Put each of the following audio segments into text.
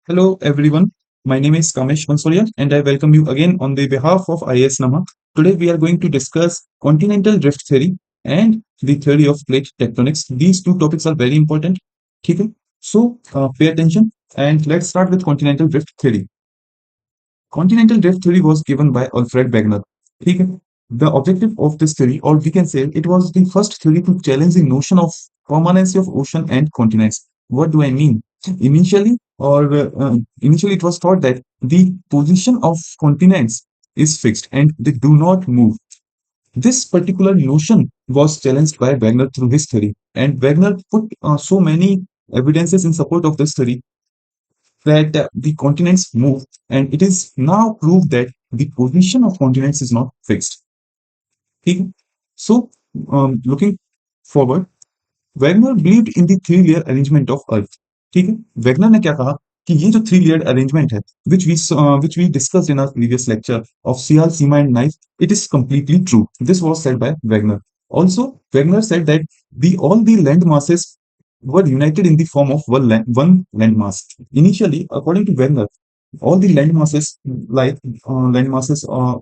Hello everyone, my name is Kamesh and I welcome you again on the behalf of IASnamah. Today we are going to discuss continental drift theory and the theory of plate tectonics. These two topics are very important. Okay? So pay attention and let's start with continental drift theory. Continental drift theory was given by Alfred Wegener. Okay? The objective of this theory, or we can say it was the first theory to challenge the notion of permanency of ocean and continents. What do I mean? Initially it was thought that the position of continents is fixed and they do not move. This particular notion was challenged by Wegener through his theory, and Wegener put so many evidences in support of this theory that the continents move, and it is now proved that the position of continents is not fixed. Okay? So, looking forward, Wagner believed in the three-layer arrangement of Earth. ठीक है? Wagner ने क्या कहा कि ये जो three-layered arrangement है, which we discussed in our previous lecture of Sial, Sima, and Knife, it is completely true. This was said by Wagner. Also, Wagner said that all the land masses were united in the form of one land mass. Initially, according to Wagner, all the land masses,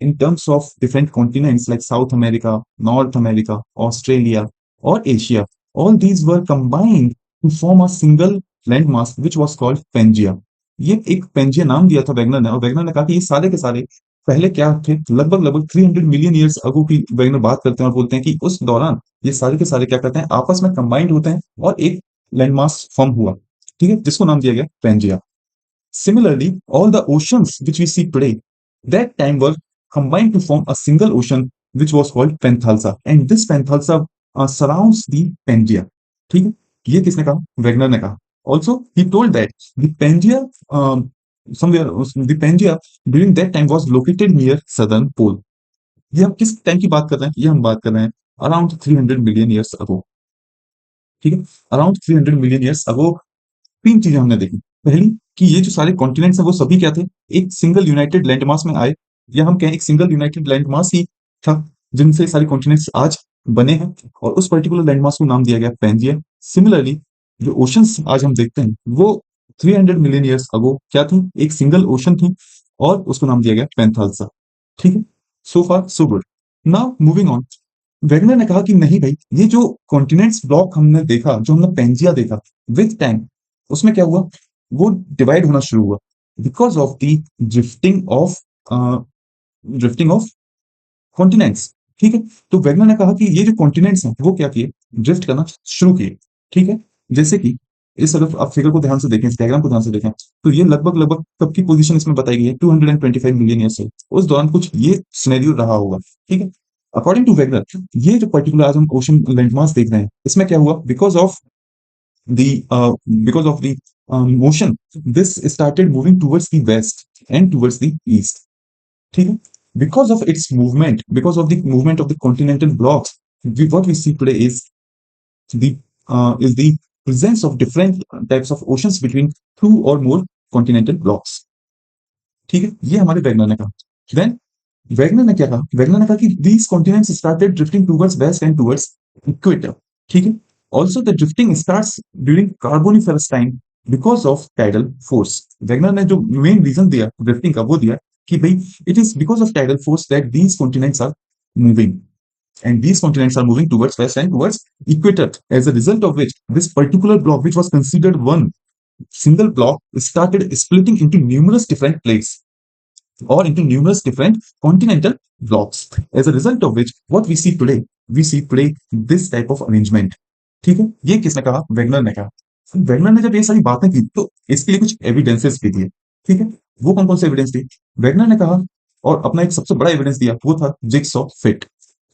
in terms of different continents like South America, North America, Australia, or Asia, all these were combined to form a single landmass which was called Pangea. ये एक Pangaea नाम दिया था Wagner ने, और Wagner ने कहा कि ये सारे के सारे पहले क्या थे, लगभग 300 मिलियन ईयर्स अगो की वैगनर बात करते हैं और बोलते हैं कि उस दौरान ये सारे के सारे क्या करते हैं, आपस में कंबाइंड होते हैं और एक लैंडमास फॉर्म हुआ, ठीक है, जिसको नाम दिया गया Pangaea. Similarly, all the oceans which we see today, that time were combined to form a single ocean which was called Panthalsa, and this Panthalsa surrounds the Pangea. ठीक है, ये किसने कहा? वेगनर ने कहा. Also, he told that the Pangea, the Pangea during that time was located near southern pole. ये हम किस टाइम की बात कर रहे हैं? ये हम बात कर रहे हैं अराउंड 300 मिलियन ईयर्स अगो. ठीक है, अराउंड 300 मिलियन ईयर्स अगो तीन चीजें हमने देखी. पहली कि ये जो सारे कॉन्टिनेंट्स हैं वो सभी क्या थे, एक सिंगल यूनाइटेड लैंडमास में आए, या हम कहें एक सिंगल यूनाइटेड लैंडमास ही था जिनसे सारे कॉन्टिनेंट्स आज बने हैं, और उस पर्टिकुलर लैंडमास को नाम दिया गया पेंजिया. सिमिलरली जो ओशंस आज हम देखते हैं वो 300 मिलियन ईयर्स अगो क्या थी, एक सिंगल ओशन थी और उसको नाम दिया गया पेंथाल्सा. ठीक है, so far so good. Now moving on, Wegener ने कहा कि नहीं भाई, ये जो कॉन्टिनेंट्स ब्लॉक हमने देखा, जो हमने पेंजिया देखा, विद टाइम उसमें क्या हुआ, वो डिवाइड होना शुरू हुआ because of the drifting of continents. ठीक है, तो वेगनर ने कहा कि ये जो कॉन्टिनेंट्स हैं वो क्या किए, ड्रिफ्ट करना शुरू किए. ठीक है, जैसे कि इस अगर आप फिगर को ध्यान से देखें, इस डायग्राम को ध्यान से देखें, तो ये लगभग कब की पोजीशन इसमें बताई गई है, 225 मिलियन ईयर्स से. उस दौरान कुछ ये सिनेरियो रहा होगा. ठीक है, अकॉर्डिंग टू वेगनर, ये जो पर्टिकुलर आज हम ओशन लैंडमास देख रहे हैं, इसमें क्या हुआ, because of the motion, this started moving towards the west and towards the east. ठीक है, because of its movement, because of the movement of the continental blocks, what we see today is the presence of different types of oceans between two or more continental blocks. ठीक है, ये हमारे Wagner ने कहा. Then Wagner ने क्या कहा, Wagner ने कहा कि these continents started drifting towards west and towards equator. ठीक है, also the drifting starts during carboniferous time because of tidal force. Wagner ने जो मेन रीजन दिया ड्रिफ्टिंग का वो दिया कि भाई it is because of tidal force that these continents are moving, and these continents are moving towards west and towards equator, as a result of which this particular block, which was considered one single block, started splitting into numerous different plates or into numerous different continental blocks, as a result of which what we see today this type of arrangement. ठीक है, ये किसने कहा, Wegener ने कहा. Wegener ने जब ये सारी बातें की तो इसके लिए कुछ एविडेंसेस भी दिए. ठीक है, वो कौन कौन से एविडेंस दिए, वेगनर ने कहा, और अपना एक सबसे बड़ा एविडेंस दिया वो था जिग्सॉ फिट.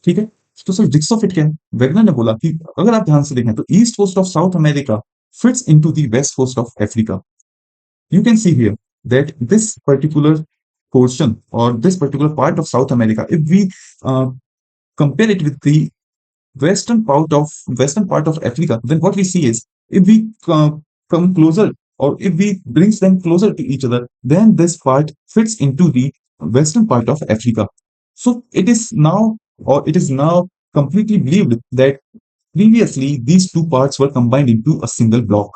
ठीक है, तो सर जिग्सॉ फिट क्या है, वेगनर ने बोला कि अगर आप ध्यान से देखें तो east coast of South America fits into the west coast of Africa. You can see here that this particular portion or this particular part of South America, if we compare it with the western part of Africa, then what we see is, if we come closer, or if we brings them closer to each other, then this part fits into the western part of Africa. So it is now completely believed that previously these two parts were combined into a single block.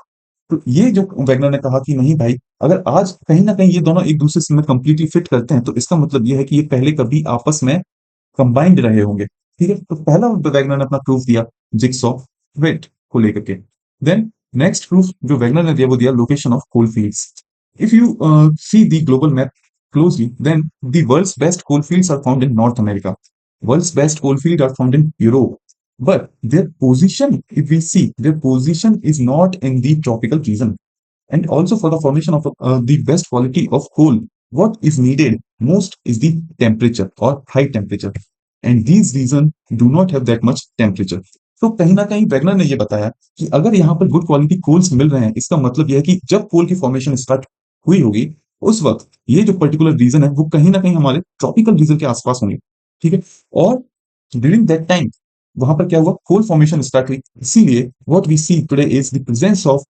तो ये जो Wegener ने कहा कि नहीं भाई, अगर आज कहीं ना कहीं ये दोनों एक दूसरे से कंप्लीटली फिट करते हैं तो इसका मतलब ये है कि ये पहले कभी आपस में कंबाइंड रहे होंगे। ठीक है, तो पहला वैगनर ने अपना प्रूफ दिया जिग्स ऑफ वेट को लेकर के। देन नेक्स्ट प्रूफ जो वैगनर ने दिया वो दिया location of coal fields. If you see the global map closely, then the world's best coal fields are found in North America. World's best coal fields are found in Europe. But their position, if we see, their position is not in the tropical region. And also for the formation of the best quality of coal, what is needed most is the temperature or high temperature. And these regions do not have that much temperature. तो कहीं ना कहीं Wagner ने ये बताया कि अगर यहाँ पर गुड क्वालिटी कोल्स मिल रहे हैं, इसका मतलब यह है कि जब कोल की फॉर्मेशन स्टार्ट हुई होगी उस वक्त ये जो पर्टिकुलर रीजन है वो कहीं ना कहीं हमारे ट्रॉपिकल रीजन के आसपास होंगे। ठीक है, और ड्यूरिंग दैट टाइम वहां पर क्या हुआ, कोल फॉर्मेशन स्टार्ट हुई। इसीलिए what we see today is the presence of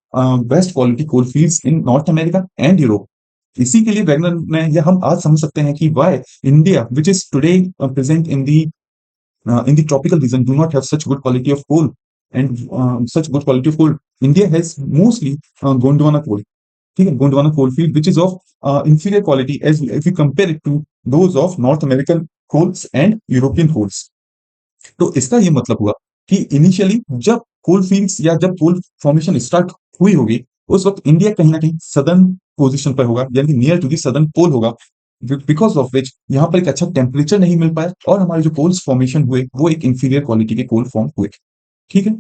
best quality coal fields in North America and Europe. इसी के लिए वैगनर ने, या हम आज समझ सकते हैं कि why India which is today present in the tropical region do not have such good quality of coal and such good quality of coal. India has mostly Gondwana coal. ठीक है, Gondwana coal field which is of inferior quality as if you compare it to those of North American coals and European coals. तो इसका ये मतलब हुआ कि initially जब कोल fields या जब कोल फॉर्मेशन स्टार्ट हुई होगी उस वक्त इंडिया कहीं ना कहीं सदर्न पोजीशन पर होगा, यानी नियर टू दी सदर्न पोल होगा, बिकॉज ऑफ विच यहाँ पर एक अच्छा टेम्परेचर नहीं मिल पाया और हमारे जो कोल्स फॉर्मेशन हुए वो एक इंफीरियर क्वालिटी के कोल फॉर्म हुए। ठीक है,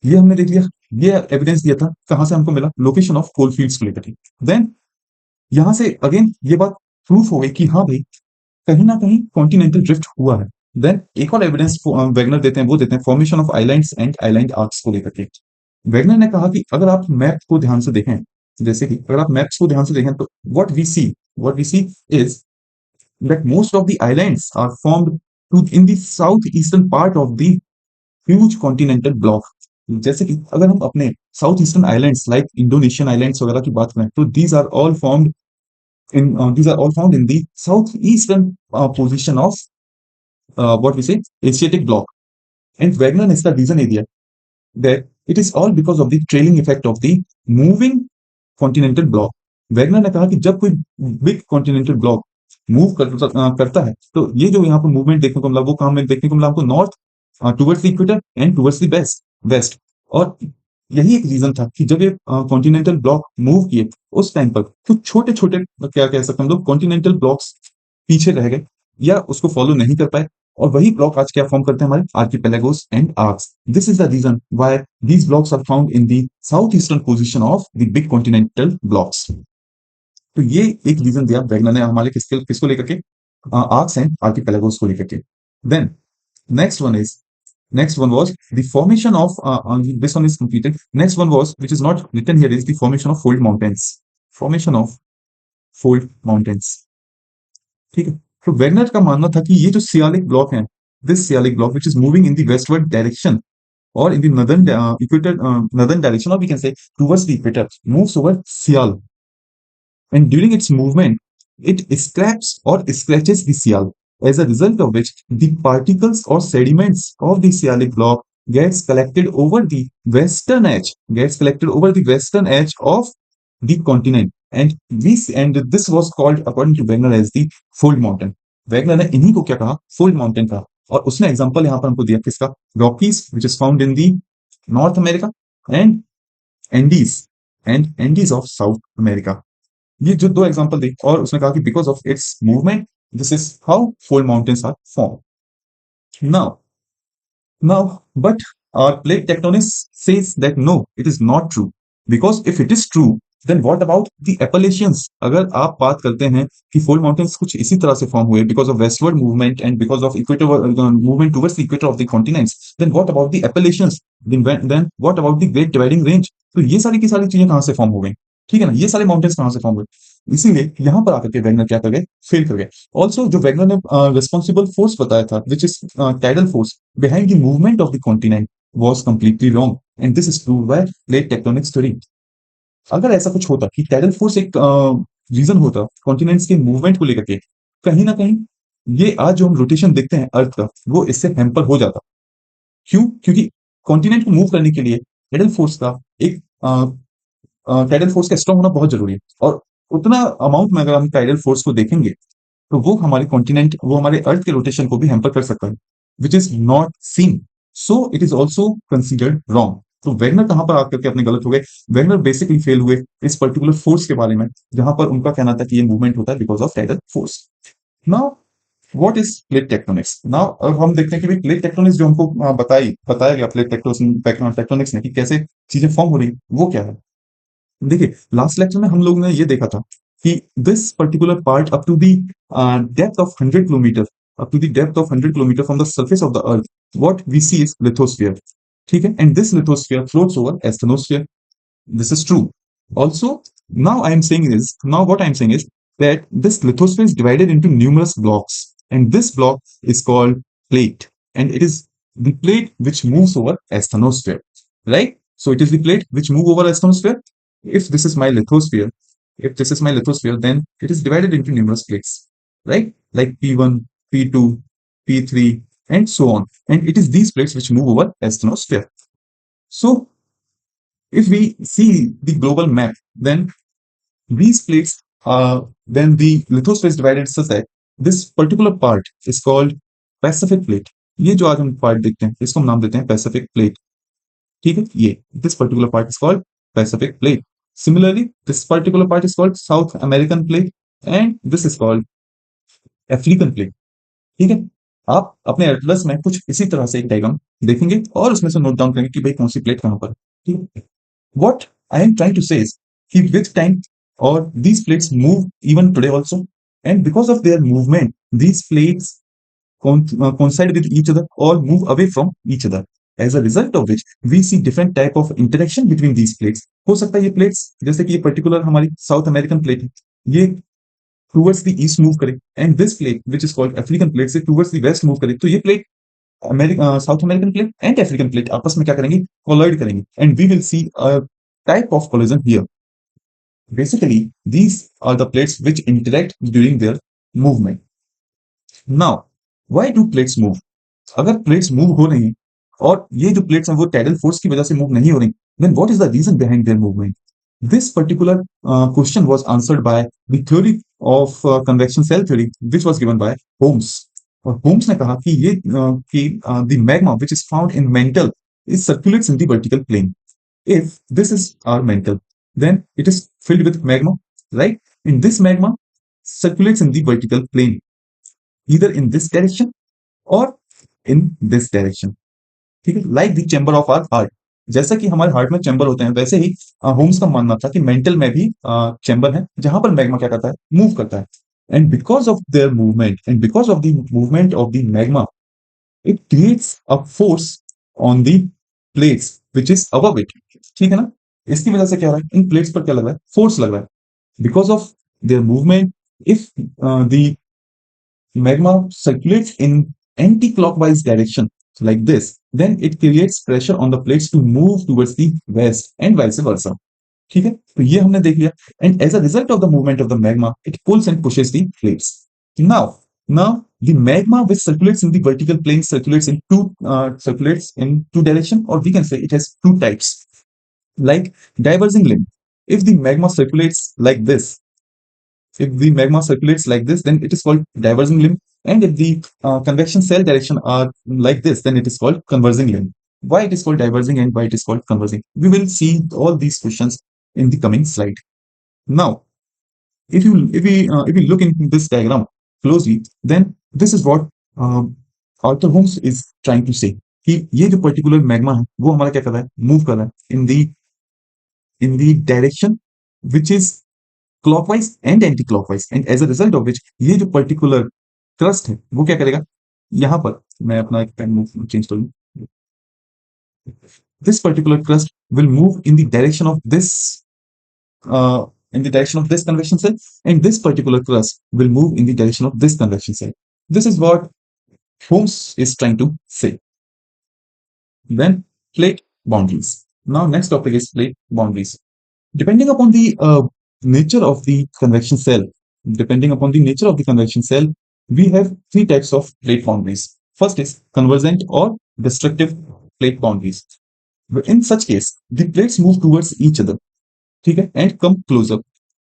ये हमने देख लिया। ये एविडेंस दिया था, कहां से हमको मिला, लोकेशन ऑफ कोल फील्ड्स को लेकर। देन यहां से अगेन ये बात प्रूफ हो गई कि हाँ भाई कहीं ना कहीं कॉन्टिनेंटल ड्रिफ्ट हुआ है। देन एक और एविडेंस वैगनर देते हैं, वो देते हैं formation of islands and island arcs को लेकर के। वैगनर ने कहा कि अगर आप मैप को ध्यान से देखें, जैसे कि अगर आप मैप्स को ध्यान से देखें तो what we see is that most of the islands are formed in the south eastern part of the huge continental block. जैसे कि अगर हम अपने south eastern islands like Indonesian islands वगैरह की बात करें तो these are all found in the southeastern position of what we say Asiatic bloc. And Wagner has the reason area that it is all because of the trailing effect of the moving continental block. Wagner ने कहा कि जब कोई big continental block move करता है तो ये जो यहाँ पर मूवमेंट देखने को मिला वो कहाँ में देखने को मिला हमको, north towards the equator and towards the west. और यही एक रीजन था कि जब ये कॉन्टिनेंटल ब्लॉक मूव किए उस टाइम पर तो छोटे छोटे क्या कह सकते हैं हम लोग कॉन्टिनेंटल ब्लॉक्स पीछे रह गए या उसको फॉलो नहीं कर पाए, और वही ब्लॉक आज क्या फॉर्म करते हैं हमारे archipelagos and arcs. This is the reason why these blocks are found in the south eastern position of the big continental blocks. तो ये एक रीजन दिया वैगनर ने हमारे किसको लेकर के, आर्क्स एंड आर्किपेलागोस को लेकर के। Then next one was the formation of this one is completed. Next one was, which is not written here, is the formation of fold mountains. ठीक है, तो वैगनर का मानना था कि ये जो सियालिक ब्लॉक है, this sialic block which is moving in the westward direction or in the northern direction, or we can say towards the equator, moves over Sial, and during its movement it scraps or scratches the Sial, as a result of which the particles or sediments of the Sialic block gets collected over the western edge of the continent, and this was called according to Wagner as the fold mountain. Wagner ने इन्हीं को क्या कहा, fold mountain कहा, और उसने example यहां पर हमको दिया किसका, Rockies which is found in the north America and Andes of South America. ये जो दो एग्जांपल दी, और उसने कहा कि because of its movement this is how fold mountains are formed. Now, but our plate tectonics says that no, it is not true. Because if it is true, then what about the Appalachians? अगर आप बात करते हैं कि fold mountains कुछ इसी तरह से फॉर्म हुए because of westward movement and because of equator movement towards the equator of the continents, then what about the Appalachians? Then what about the Great Dividing Range? तो ये सारी की सारी चीजें कहां से फॉर्म हो गई, ठीक है ना, ये सारे माउंटेन्स कहां से फॉर्म हुए, इसीलिए यहां पर आकर के वैगनर क्या कर गए, फेल कर गए। ऑल्सो जो वैगनर ने रिस्पॉन्सिबल फोर्स बताया था which is tidal force behind the movement of the continent was completely wrong, and this is proved bye plate tectonics theory. अगर ऐसा कुछ होता कि टाइडल फोर्स एक रीजन होता कॉन्टिनेंट्स के मूवमेंट को लेकर के, कहीं ना कहीं ये आज जो हम रोटेशन देखते हैं अर्थ का वो इससे हैम्पर हो जाता। क्यों? क्योंकि कॉन्टिनेंट को मूव करने के लिए टाइडल फोर्स का एक टाइडल फोर्स का स्ट्रॉन्ग होना बहुत जरूरी है, और उतना अमाउंट में अगर हम टाइडल फोर्स को देखेंगे तो वो हमारे कॉन्टिनेंट, वो हमारे अर्थ के रोटेशन को भी हैम्पर कर सकता है, which is not seen, so it is also considered wrong. तो वेगनर कहां पर आकर के अपने गलत हो गए? वेगनर बेसिकली फेल हुए इस पर्टिकुलर फोर्स के बारे में, जहां पर उनका कहना था कि ये मूवमेंट होता है because of tidal force. Now what is plate tectonics? Now अब हम देखते हैं कि भाई प्लेट टेक्टोनिक्स जो हमको बताया गया प्लेट टेक्टोनिक्स ने कि कैसे चीजें फॉर्म हो रही, वो क्या है? देखिए, लास्ट लेक्चर में हम लोग ने ये देखा था कि this particular part up to the depth of 100 kilometre, up to the depth of 100 kilometer from the surface of the earth, what we see is lithosphere. ठीक है, and this lithosphere floats over asthenosphere. This is true. Also, now what I am saying is that this lithosphere is divided into numerous blocks, and this block is called plate, and it is the plate which moves over asthenosphere, right? So it is the plate which move over asthenosphere. If this is my lithosphere, if this is my lithosphere, then it is divided into numerous plates, right? Like P1, P2, P3, and so on. And it is these plates which move over asthenosphere. So if we see the global map, then these plates are, then the lithosphere is divided such that this particular part is called Pacific plate. ये जो आज हम part देखते हैं इसको हम नाम देते हैं पैसिफिक प्लेट, ठीक है? ये this particular part is called Pacific plate. Similarly, this particular part is called South American plate and this is called African plate. ठीक है, आप अपने एटलस में कुछ इसी तरह से एक डायग्राम देखेंगे और उसमें से नोट डाउन करेंगे कि भाई कौन सी प्लेट कहां पर, ठीक है? What I am trying to say is कि with time or these plates move even today also, and because of their movement these plates coincide with each other or move away from each other, as a result of which we see different type of interaction between these plates. हो सकता है ये plates जैसे कि ये particular हमारी south American plate है, ये टूवर्ड्स द ईस्ट मूव करे, and this plate which is called African plate से टूवर्ड्स द वेस्ट मूव करे, तो ये plate South American plate and African plate आपस में क्या करेंगे? कोलाइड करेंगे, and we will see a type of collision here. Basically, these are the plates which interact during their movement. Now, why do plates move? अगर plates move हो रही हैं और ये जो प्लेट्स हैं वो टाइडल फोर्स की वजह से मूव नहीं हो रही, then what is the reason behind their movement? This particular question was answered by the theory of convection cell theory which was given by Holmes. और होम्स ने कहा कि ये कि the magma which is found in mantle is circulates in the vertical plane. If this is our mantle, then it is filled with magma, right? And this magma circulates in the vertical plane, either in this direction or in this direction. ठीक है, like the chamber of our heart. जैसा कि हमारे heart में chamber होते हैं वैसे ही Holmes का मानना था कि मेंटल में भी चैम्बर है जहां पर मैग्मा क्या करता है? मूव करता है. And because of their movement and because of the movement of the magma, it creates a force on the plates which is above it. ठीक है ना? इसकी वजह से क्या हो रहा है? इन प्लेट्स पर क्या लग रहा है? फोर्स लग रहा है. Because of their movement, if the magma circulates in anti-clockwise direction like this, then it creates pressure on the plates to move towards the west and vice versa. ठीक है, तो ये हमने देख लिया. And as a result of the movement of the magma, it pulls and pushes the plates. Now the magma which circulates in the vertical plane circulates in two direction, or we can say it has two types, like diverging limb. If the magma circulates like this, then it is called diverging limb. And if the convection cell direction are like this, then it is called converging limb. Why it is called diverging and why it is called converging? We will see all these questions in the coming slide. Now, if we look into this diagram closely, then this is what Arthur Holmes is trying to say. कि ये जो particular magma है वो हमारा क्या कर रहा है? मूव कर रहा है in the direction which is clockwise and anti-clockwise, and as a result of which ये जो particular thrust है वो क्या करेगा? यहां पर मैं अपना एक पेन चेंज कर लूं. This particular thrust will move in the direction of this convection cell, and this particular thrust will move in the direction of this convection cell. This is what Holmes is trying to say. Then plate boundaries. Now next topic is plate boundaries. Depending upon the nature of the convection cell, we have three types of plate boundaries. First is convergent or destructive plate boundaries. In such case, the plates move towards each other. ठीक है, and come closer.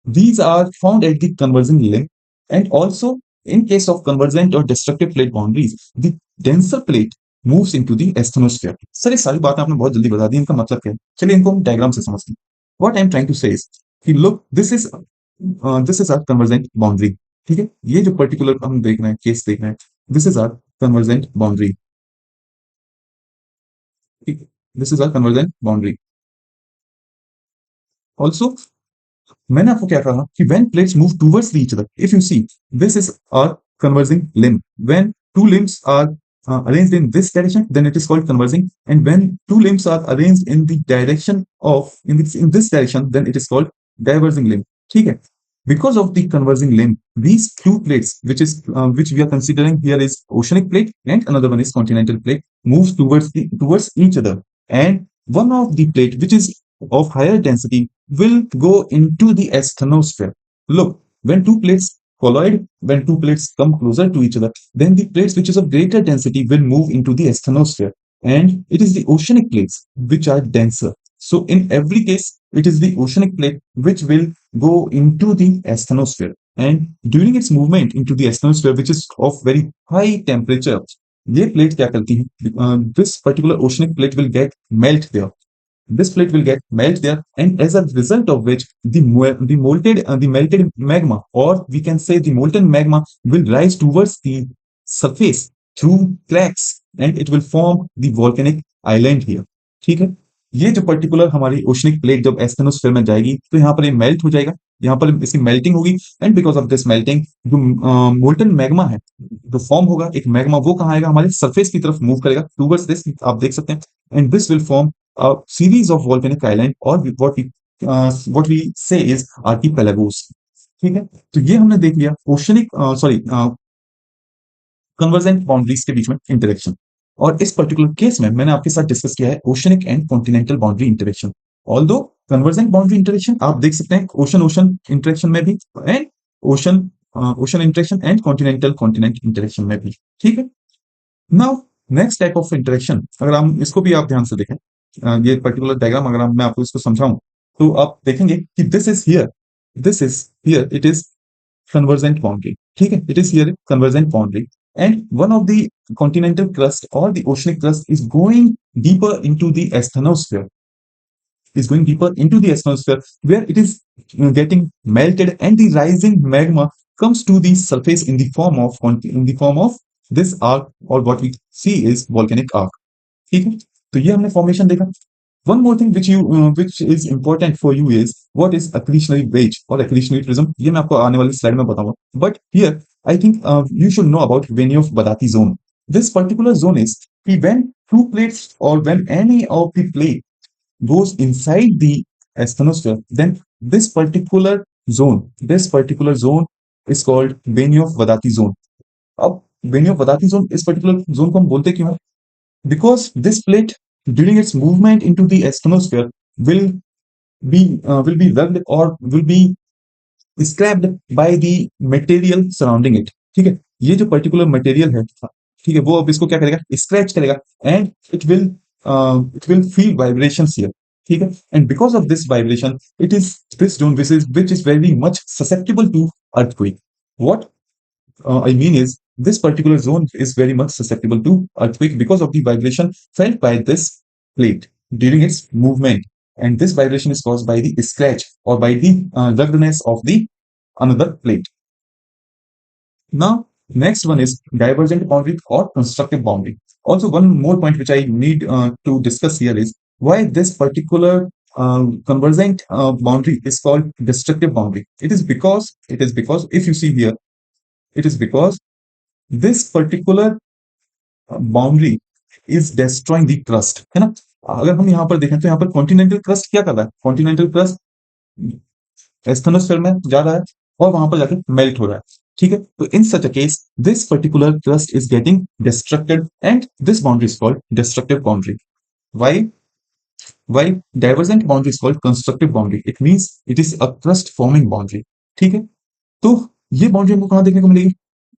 These are found at the converging limb, and also in case of convergent or destructive plate boundaries, the denser plate moves into the asthenosphere. Sir ये सारी बात आपने बहुत जल्दी बता दी, इनका मतलब क्या है? चलिए इनको हम डायग्राम से समझते हैं. What I am trying to say is कि look, this is our convergent boundary. ठीक है, ये जो पर्टिकुलर हम देख रहे हैं, केस देख रहे हैं, this is our convergent boundary. This is our convergent boundary. Also, मैंने आपको क्या कहा कि when plates move towards each other, if you see, this is our converging limb. When two limbs are arranged in this direction, then it is called converging. And when two limbs are arranged in the direction of in this direction, then it is called diverging limb. ठीक है. Because of the converging limb, these two plates, which we are considering here is oceanic plate and another one is continental plate, moves towards each other. And one of the plate which is of higher density will go into the asthenosphere. Look, when two plates colloid, when two plates come closer to each other, then the plates which is of greater density will move into the asthenosphere. And it is the oceanic plates which are denser. So in every case, it is the oceanic plate which will go into the asthenosphere. And during its movement into the asthenosphere, which is of very high temperature, ये plate क्या करती है? This particular oceanic plate will get melt there. This plate will get melt there, and as a result of which the melted magma, or we can say the molten magma, will rise towards the surface through cracks, and it will form the volcanic island here. ठीक है, ये जो particular हमारी oceanic plate जब asthenosphere में जाएगी तो यहाँ पर ये मेल्ट हो जाएगा, यहाँ पर इसकी मेल्टिंग होगी, and because of this melting जो मोल्टन मैग्मा है जो फॉर्म होगा, एक मैग्मा वो कहाँ आएगा? हमारे सरफेस की तरफ मूव करेगा टूवर्ड्स दिस, आप देख सकते हैं, and this will form a series of volcanic island, or what we say is archipelagos. ठीक है, तो ये हमने देख लिया ओशनिक कन्वर्जेंट बाउंड्रीज के बीच में इंटरेक्शन, और इस पर्टिकुलर केस में मैंने आपके साथ डिस्कस किया है oceanic and continental boundary interaction. Although convergent boundary interaction आप देख सकते हैं ओशन ओशन इंटरेक्शन में भी, and ocean ocean interaction and continental continent interaction में भी. ठीक है, now next type of interaction, अगर हम इसको भी आप ध्यान से देखें, ये पर्टिकुलर डायग्राम अगर मैं आपको इसको समझाऊं तो आप देखेंगे कि this is here it is convergent boundary. ठीक है, it is here convergent boundary, and one of the continental crust or the oceanic crust is going deeper into the asthenosphere, where it is getting melted, and the rising magma comes to the surface in the form of this arc, or what we see is volcanic arc. ठीक है, तो ये हमने formation देखा. One more thing which is important for you is what is accretionary wedge or accretionary prism. ये मैं आपको आने वाली स्लाइड में बताऊंगा. But here I think you should know about Benioff-Badati zone. This particular zone is when two plates or when any of the plate goes inside the asthenosphere, then this particular zone is called Benioff-Badati zone. अब Benioff-Badati zone इस particular zone को हम बोलते क्यों हैं? Because this plate during its movement into the asthenosphere will be rubbed or will be scrapped by the material surrounding it. ठीक है, ये जो पर्टिकुलर मटेरियल है, ठीक है, वो अब इसको क्या करेगा? स्क्रैच करेगा, and it will feel vibrations here. ठीक है, and because of this vibration it is this zone which is very much susceptible to earthquake. What I mean is this particular zone is very much susceptible to earthquake because of the vibration felt by this plate during its movement, and this vibration is caused by the scratch or by the ruggedness of the another plate. Now next one is divergent boundary or constructive boundary. Also one more point which I need to discuss here is why this particular convergent boundary is called destructive boundary. It is because if you see here, it is because this particular boundary is destroying the crust, है ना. अगर हम यहाँ पर देखें तो यहाँ पर कॉन्टिनेंटल क्रस्ट क्या कर रहा है? कॉन्टिनेंटल क्रस्ट एस्थेनोस्फीयर में जा रहा है और वहां पर जाके मेल्ट हो रहा है. ठीक है, तो in such a case this particular crust is getting destructed, and this boundary is called destructive boundary. Why divergent boundary is called constructive boundary? It means it is a crust forming boundary. ठीक है, तो ये boundary हमको कहां देखने को मिलेगी?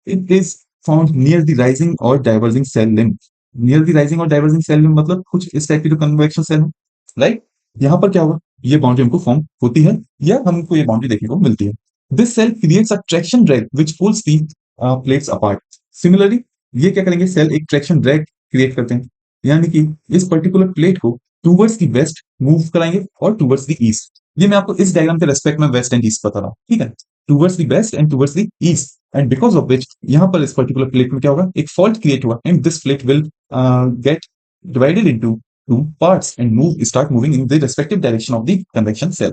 It is found near the rising or diverging cell limb. Near the rising or diverging cell limb मतलब कुछ इस टाइप की जो कन्वेक्शन सेल है, राइट. यहाँ पर क्या होगा, ये बाउंड्री हमको फॉर्म होती है या हमको ये बाउंड्री देखने को मिलती है। This cell creates a traction drag which pulls the plates apart. Similarly ये क्या करेंगे, सेल एक ट्रैक्शन ड्रैग क्रिएट करते हैं, यानी कि इस पर्टिकुलर प्लेट को टूवर्ड्स दी वेस्ट मूव कराएंगे और टूवर्ड्स दी ईस्ट। ये मैं आपको इस डायग्राम के रेस्पेक्ट में वेस्ट एंड ईस्ट बता रहा हूँ, ठीक है, towards the west end towards the east, and because of which यहाँ पर इस पर्टिकुलर प्लेट में क्या होगा, एक फॉल्ट क्रिएट हुआ and this plate will get divided into two parts and start moving in the respective direction of the convection cell.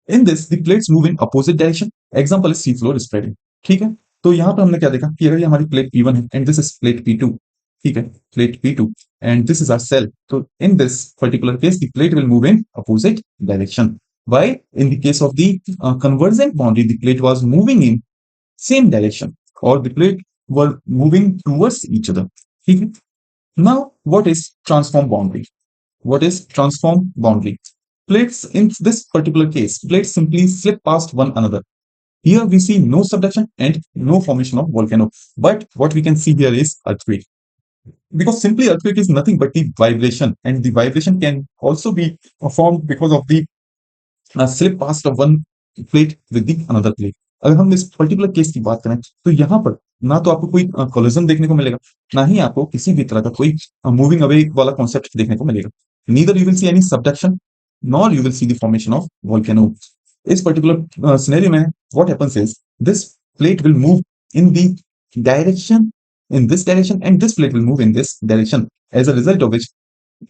In this, the plates move in opposite direction. Example is seafloor spreading. ठीक है, तो यहाँ पर हमने क्या देखा कि अगर ये हमारी प्लेट P1 है and this is plate P2, ठीक है, plate P2 and this is our cell, तो in this particular case the plate will move in opposite direction. Why? In the case of the convergent boundary, the plate was moving in same direction or the plate were moving towards each other. ठीक है, now what is transform boundary? What is transform boundary? Plates in this particular case, plates simply slip past one another. Here we see no subduction and no formation of volcano. But what we can see here is earthquake. Because simply earthquake is nothing but the vibration, and the vibration can also be formed because of the slip past of one plate with the another plate. अगर हम इस particular case की बात करें तो यहाँ पर ना तो आपको कोई कोलिजन देखने को मिलेगा, ना ही आपको किसी भी तरह का कोई मूविंग अवे वाला कॉन्सेप्ट देखने को मिलेगा. Neither you will see any subduction nor you will see the formation of volcano. इस पर्टिकुलर scenario में what happens is this plate will move in the direction, in this direction, and this plate will move in this direction, as a result of which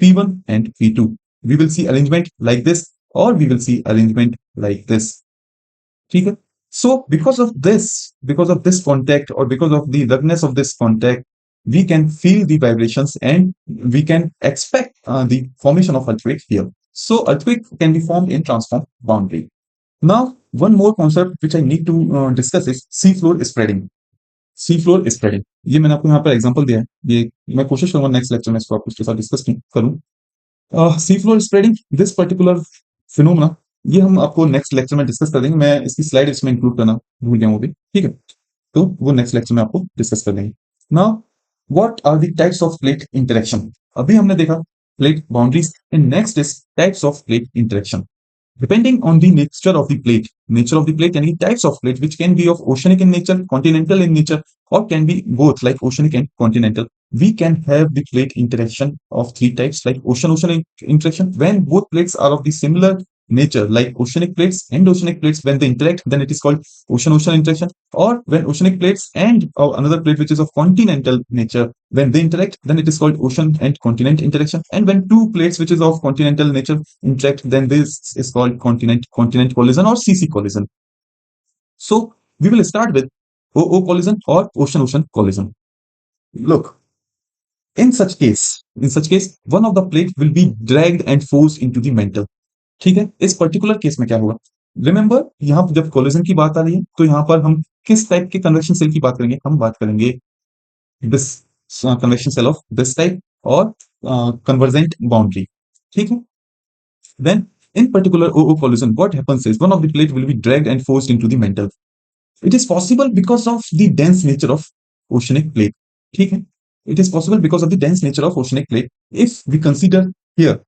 P1 and P2 we will see arrangement like this or we will see arrangement like this. ठीक है, so because of this contact or because of the ruggedness of this contact, we can feel the vibrations and we can expect the formation of earthquake here. So earthquake can be formed in transform boundary. Now one more concept which I need to discuss is seafloor spreading. seafloor spreading, ये मैंने आपको यहाँ पर example दिया है, ये मैं कोशिश करूंगा नेक्स्ट लेक्चर में इसको आपके साथ डिस्कस करूं. seafloor spreading, this particular phenomena, ये हम आपको नेक्स्ट लेक्चर में डिस्कस कर देंगे. मैं इसकी स्लाइड इसमें इंक्लूड करना भूल गया हूँ अभी, ठीक है, तो वो नेक्स्ट लेक्चर में आपको डिस्कस कर देंगे. Now what are the types of plate interaction? अभी हमने देखा plate boundaries and next is types of plate interaction. Depending on the nature of the plate and the types of plate, which can be of oceanic in nature, continental in nature, or can be both like oceanic and continental, we can have the plate interaction of three types, like ocean interaction when both plates are of the similar nature, like oceanic plates and oceanic plates, when they interact, then it is called ocean interaction. Or when oceanic plates and another plate which is of continental nature, when they interact, then it is called ocean and continent interaction. And when two plates which is of continental nature interact, then this is called continent collision or CC collision. So we will start with OO collision or ocean collision. Look, in such case, one of the plate will be dragged and forced into the mantle. ठीक है, इस particular case में क्या होगा, remember यहाँ जब collision की बात आ रही है तो यहाँ पर हम किस टाइप के कन्वेक्शन सेल की बात करेंगे, हम बात करेंगे this convection cell of this type और कन्वर्जेंट बाउंड्री. ठीक है, then in particular OO collision what happens is one of the plate will be dragged and forced into the mantle. It is possible because of the dense nature of oceanic plate. ठीक है, it is possible because of the dense nature of oceanic plate. If we consider here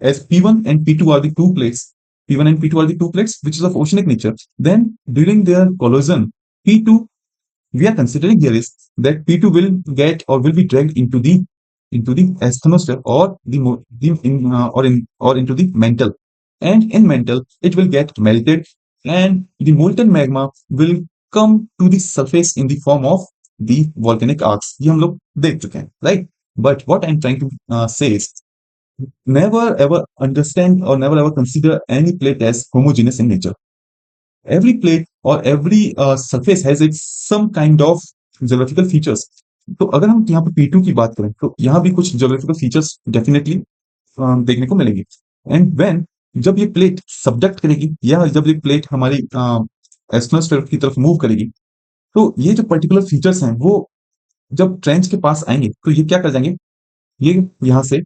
as P1 and P2 are the two plates, P1 and P2 are the two plates which is of oceanic nature, then during their collision, P2, we are considering here is that P2 will get or will be dragged into the asthenosphere or into the mantle, and in mantle it will get melted and the molten magma will come to the surface in the form of the volcanic arcs. ये हम लोग देख चुके हैं, right? But what I'm trying to say is never ever understand or never ever consider any plate as homogeneous in nature. Every plate or every surface has its some kind of geographical features. तो अगर हम यहाँ पे P2 की बात करें तो यहाँ भी कुछ geographical features definitely देखने को मिलेंगे. एंड व्हेन जब ये प्लेट सबडक्ट करेगी या जब ये प्लेट हमारी एस्ट्रोस्फीयर की तरफ मूव करेगी, तो ये जो पर्टिकुलर फीचर्स हैं वो जब ट्रेंच के पास आएंगे तो ये क्या कर जाएंगे, ये यहाँ से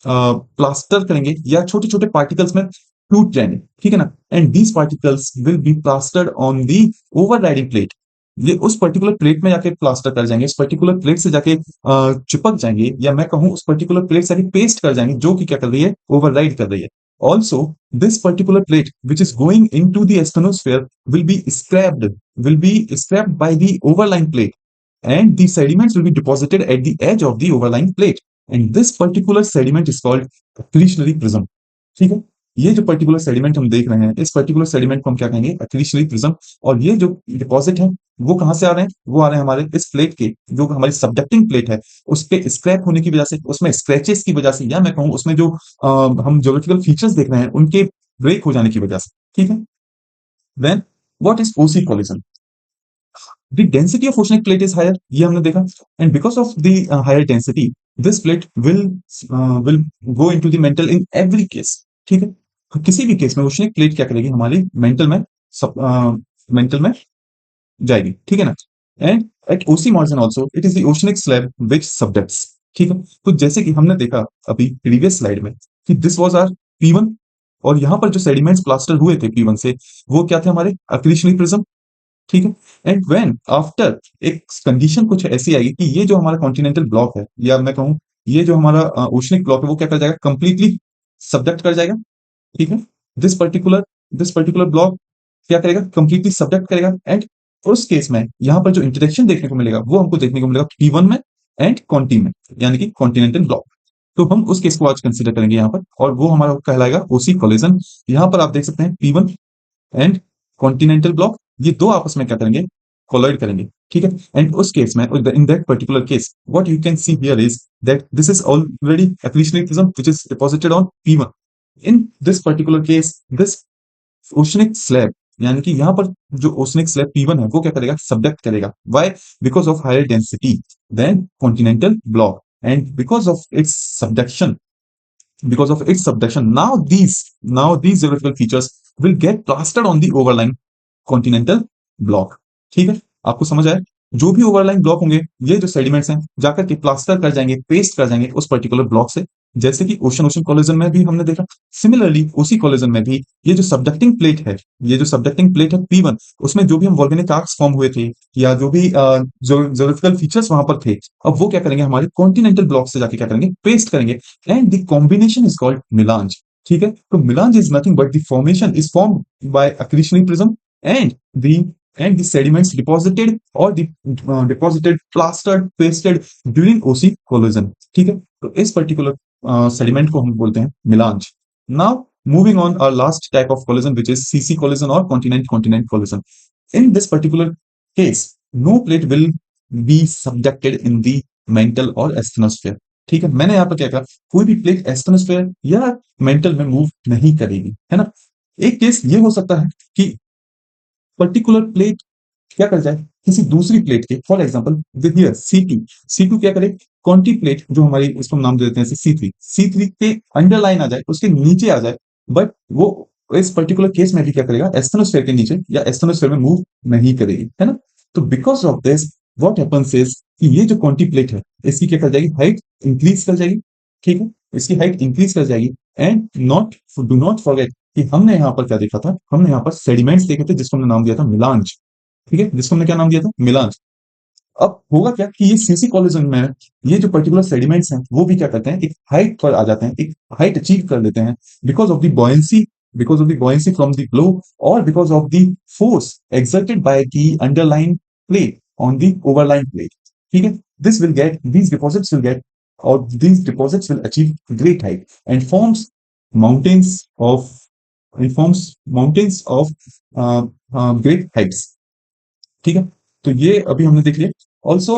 प्लास्टर करेंगे या छोटे छोटे पार्टिकल्स में टूट जाएंगे. ठीक है ना, and these particles will be plastered on the overriding plate. ये उस पर्टिकुलर प्लेट में जाके प्लास्टर कर जाएंगे, इस पर्टिकुलर प्लेट से जाके चिपक जाएंगे, या मैं कहूँ उस पर्टिकुलर प्लेट से जाके पेस्ट कर जाएंगे, जो कि क्या कर रही है, ओवरराइड कर रही है. Also, this particular plate which is going into the asthenosphere will be scrapped by the overlying plate, and the sediments will be deposited at the edge of the overlying plate, and this particular sediment is called accretionary prism. ठीक है. ये जो particular sediment हम देख रहे हैं, इस particular sediment को हम क्या कहेंगे, एक्रीशनरी प्रिज्म. और ये जो डिपॉजिट है वो कहां से आ रहे हैं, वो आ रहे हैं हमारे इस प्लेट के, जो हमारी सबडक्टिंग प्लेट है उस पे स्क्रैप होने की वजह से, उसमें स्क्रैचेस की वजह से, या मैं कहूं उसमें जो हम ज्योमेट्रिकल फीचर्स देख रहे हैं उनके ब्रेक हो जाने की वजह से. ठीक है. Then what is OC collision? The density of oceanic plate is higher, ये हमने देखा, and because of the higher density, this plate will go into the mantle in every case. ठीक है. किसी भी केस में ओशनिक प्लेट क्या करेगी, हमारी मेंटल में जाएगी. ठीक है ना. And at OC margin also it is the oceanic slab which subducts. ठीक है. तो जैसे कि हमने देखा अभी प्रीवियस स्लाइड में कि दिस वाज आर P1, और यहां पर जो सेडिमेंट्स प्लास्टर हुए थे P1 से, वो क्या थे, हमारे अक्रीशनरी प्रिज्म. ठीक है. एंड व्हेन आफ्टर एक कंडीशन कुछ ऐसी आएगी कि ये जो हमारा कॉन्टिनेंटल ब्लॉक है, या मैं कहूं ये जो हमारा ओशनिक ब्लॉक है, वो क्या कर जाएगा, कंप्लीटली सबडक्ट कर जाएगा. ठीक है. दिस पर्टिकुलर ब्लॉक क्या करेगा, कंप्लीटली सबडक्ट करेगा. एंड उस केस में यहां पर जो इंटरेक्शन देखने को मिलेगा वो हमको देखने को मिलेगा P1 में एंड कॉन्टी में, यानी कि कॉन्टिनेंटल ब्लॉक. तो हम उस केस को आज कंसिडर करेंगे यहाँ पर, और वो हमारा कहलाएगा ओसी कोलिजन. यहाँ पर आप देख सकते हैं P1 एंड कॉन्टिनेंटल ब्लॉक, ये दो आपस में क्या करेंगे, कोलाइड करेंगे. ठीक है. एंड उस केस में, in that particular case, what you can see here is that this is already accretionary prism which is deposited on P1. In this particular case, this oceanic slab, यानी कि यहाँ पर जो ओशनिक स्लैब P1 है वो क्या करेगा, subduct करेगा. Why? Because of higher density than continental block, and because of its subduction, now these geographical features will get plastered on the overlying continental block. ठीक है. आपको समझ आया? जो भी ओवरलाइन ब्लॉक होंगे, ये जो सेडिमेंट्स हैं जाकर के प्लास्टर कर जाएंगे, पेस्ट कर जाएंगे उस पर्टिकुलर ब्लॉक से, जैसे कि ओशन कोलिजन में भी हमने देखा. सिमिलरली ओसी कोलिजन में भी ये जो सबडक्टिंग प्लेट है, P1, उसमें जो भी हम वॉल्केनिक आर्क्स फॉर्म हुए थे, या जो भी ज्योग्राफिकल फीचर्स वहां पर थे, अब वो क्या करेंगे, हमारे कॉन्टिनेंटल ब्लॉक से जाके क्या करेंगे, पेस्ट करेंगे. And the combination is called melange. ठीक है. तो melange is nothing but the formation is formed by accretionary prism, and the sediments deposited, plastered, pasted during OC collision. ठीक है. तो इस पर्टिकुलर सेडिमेंट को हम बोलते हैं melange. Now moving on, our last type of collision which is CC collision और continent collision. In this particular case no plate will be subjected in the mantle और एस्थेनोस्फेयर. ठीक है. मैंने यहाँ पर क्या कहा, कोई भी प्लेट एस्थेनोस्फेयर या मेंटल में मूव नहीं करेगी, है ना. एक केस ये हो सकता है कि पर्टिकुलर प्लेट क्या कर जाए, किसी दूसरी प्लेट के, फॉर एग्जांपल हियर C2 क्या करे, कॉन्टी प्लेट जो हमारी, इसको हम नाम दे देते हैं C3 के अंडरलाइन आ जाए, उसके नीचे आ जाए, बट वो इस पर्टिकुलर केस में भी क्या करेगा, एस्थेनोस्फेयर के नीचे या एस्थेनोस्फेयर में मूव नहीं करेगी, है ना. तो because of this what happens is कि ये जो कॉन्टी प्लेट है, इसकी क्या कर जाएगी, हाइट इंक्रीज कर जाएगी. ठीक है. इसकी हाइट इंक्रीज कर जाएगी. एंड डू नॉट फॉरगेट कि हमने यहाँ पर क्या देखा था, हमने यहाँ पर सेडिमेंट्स देखे थे जिसको हमने नाम दिया था मिलांज. ठीक है. जिसको हमने क्या नाम दिया था, मिलांज. अब होगा क्या कि ये सीसी कोलिजन में ये जो पर्टिकुलर सेडिमेंट्स हैं वो भी क्या करते हैं, एक हाइट पर आ जाते हैं, एक हाइट अचीव कर लेते हैं, because of the buoyancy from the glow, और because of the force exerted by the underline plate on the overline plate. ठीक है. These deposits will achieve great height and forms mountains of great heights. ठीक है. तो ये अभी हमने देख लिया. Also,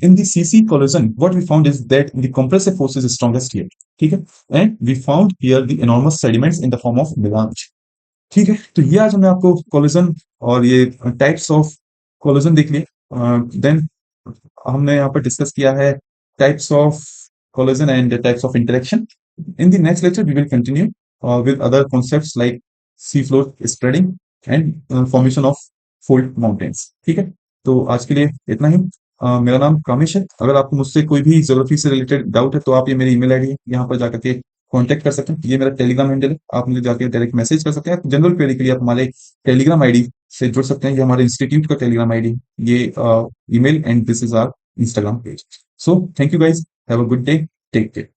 in the CC collision, what we found is that the compressive force is strongest here. ठीक है. And we found here the enormous sediments in the form of melange. ठीक है. तो ये आज हमने आपको collision और ये types of collision देख लिए. Then हमने यहाँ पर डिस्कस किया है types of collision and types of interaction. In the next lecture, we will continue with other concepts like seafloor spreading and formation of fold mountains. ठीक है. तो आज के लिए इतना ही. मेरा नाम कामेश है. अगर आपको मुझसे कोई भी ज्योग्राफी से रिलेटेड डाउट है तो आप ये मेरी ईमेल आईडी यहाँ पर जाकर के कांटेक्ट कर सकते हैं। ये मेरा टेलीग्राम हैंडल है, आप मुझे जाके डायरेक्ट मैसेज कर सकते हैं। जनरल क्वेरी के लिए आप हमारे टेलीग्राम आईडी से जुड़ सकते हैं। ये हमारे इंस्टीट्यूट का टेलीग्राम आईडी, ये email, and this is our Instagram page. So thank you guys, have a good day, take care.